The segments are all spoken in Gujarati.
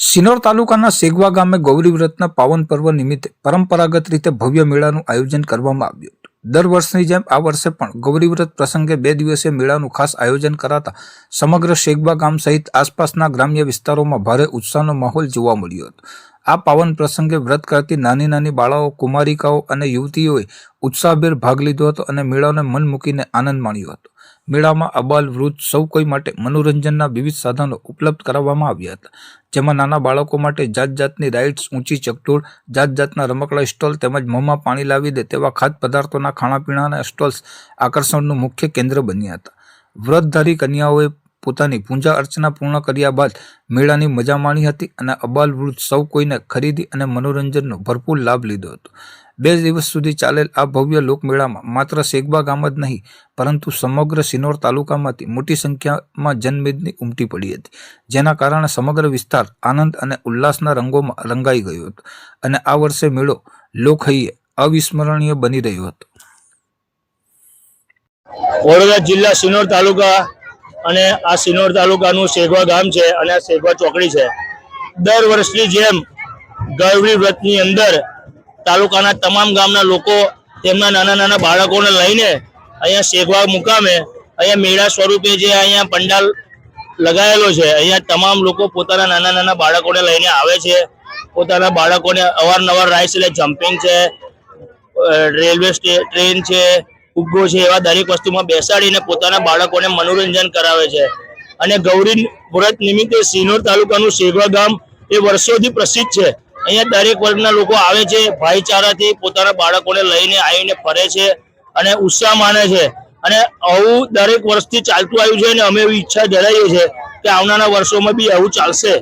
સિનોર તાલુકાના સેગવા ગામે ગૌરી વ્રતના પાવન પર્વ નિમિત્તે પરંપરાગત રીતે ભવ્ય મેળાનું આયોજન કરવામાં આવ્યું હતું। દર વર્ષની જેમ આ વર્ષે પણ ગૌરી વ્રત પ્રસંગે 2 દિવસીય મેળાનું ખાસ આયોજન કરાતા સમગ્ર સેગવા ગામ સહિત આસપાસના ગ્રામ્ય વિસ્તારોમાં ભારે ઉત્સાહનો માહોલ જોવા મળ્યો હતો। આ પાવન પ્રસંગે વ્રત કરતી નાની નાની બાળાઓ, કુમારિકાઓ અને યુવતીઓએ ઉત્સાહભેર ભાગ લીધો હતો અને મેળાને મન મૂકીને આનંદ માણ્યો હતો। મેળામાં અબાલ વૃદ્ધ સૌ કોઈ માટે મનોરંજનના વિવિધ સાધનો ઉપલબ્ધ કરાવવામાં આવ્યા હતા, જેમાં નાના બાળકો માટે જાત જાતની રાઇડ્સ, ઊંચી ચકડોળ, જાત જાતના રમકડા સ્ટોલ તેમજ મોંમાં પાણી લાવી દે તેવા ખાદ્ય પદાર્થોના ખાણાપીણાના સ્ટોલ્સ આકર્ષણનું મુખ્ય કેન્દ્ર બન્યા હતા। વ્રતધારી કન્યાઓએ પોતાની પૂજા અર્ચના પૂર્ણ કર્યા બાદ મેળાની મજા માણી હતી અને અબાલ વૃદ્ધ સૌ કોઈને ખરીદી અને મનોરંજનનો ભરપૂર લાભ લીધો હતો। 2 દિવસ સુધી ચાલેલ આ ભવ્ય લોકમેળામાં માત્ર સેગવા ગામ જ નહીં પરંતુ સમગ્ર સિનોર તાલુકામાંથી મોટી સંખ્યામાં જનમેદની ઉમટી પડી હતી, જેના કારણે સમગ્ર વિસ્તાર આનંદ અને ઉલ્લાસના રંગોમાં રંગાઈ ગયો હતો અને આ વર્ષે મેળો લોકહૈયે અવિસ્મરણીય બની રહ્યો હતો। વડોદરા જિલ્લા સિનોર તાલુકા અને આ સિનોર તાલુકાનું સેગવા ગામ છે અને આ સેગવા ચોકડી છે। દર વર્ષની જેમ ગૌરી વ્રતની અંદર તાલુકાના તમામ ગામના લોકો તેમના નાના નાના બાળકોને લઈને અહીંયા સેગવા મુકામે અહીંયા મેળા સ્વરૂપે જે અહીંયા પંડાલ લગાવેલો છે, અહીંયા તમામ લોકો પોતાના નાના નાના બાળકોને લઈને આવે છે। પોતાના બાળકોને અવારનવાર રાઇડ્સ એટલે જમ્પિંગ છે, રેલવે ટ્રેન છે, ઉગ્ગો છે, એવા દરેક વસ્તુમાં બેસાડીને પોતાના બાળકોને મનોરંજન કરાવે છે। અને ગૌરી વ્રત નિમિત્તે સિનોર તાલુકાનું સેગવા ગામ એ વર્ષોથી પ્રસિદ્ધ છે। અહીંયા દરેક વર્ગના લોકો આવે છે, ભાઈચારાથી પોતાના બાળકોને લઈને આવીને ફરે છે અને ઉત્સાહ માને છે અને આવું દરેક વર્ષથી ચાલતું આવ્યું છે અને અમે એવી ઈચ્છા ધરાવીએ છીએ કે આવનારા વર્ષોમાં બી આવું ચાલશે।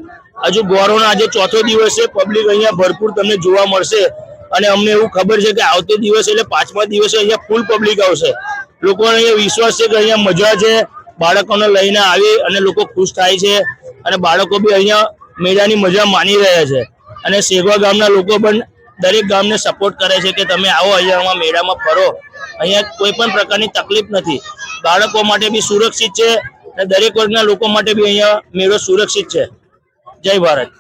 હજુ ગૌરવનો આજે 4થો દિવસ છે, પબ્લિક અહીંયા ભરપૂર તમને જોવા મળશે અને અમને એવું ખબર છે કે આવતો દિવસ એટલે 5મા દિવસે અહીંયા ફૂલ પબ્લિક આવશે। લોકોને અહીંયા વિશ્વાસ છે કે અહીંયા મજા છે, બાળકોને લઈને આવી અને લોકો ખુશ થાય છે અને બાળકો બી અહીંયા મેળાની મજા માણી રહ્યા છે અને સેગવા ગામના લોકો પણ દરેક ગામને સપોર્ટ કરે છે કે તમે આવો અહીંયા મેળામાં ફરો, અહીંયા કોઈ પણ પ્રકારની તકલીફ નથી, બાળકો માટે બી સુરક્ષિત છે અને દરેક વર્ગના લોકો માટે બી અહીંયા મેળો સુરક્ષિત છે। જય ભારત।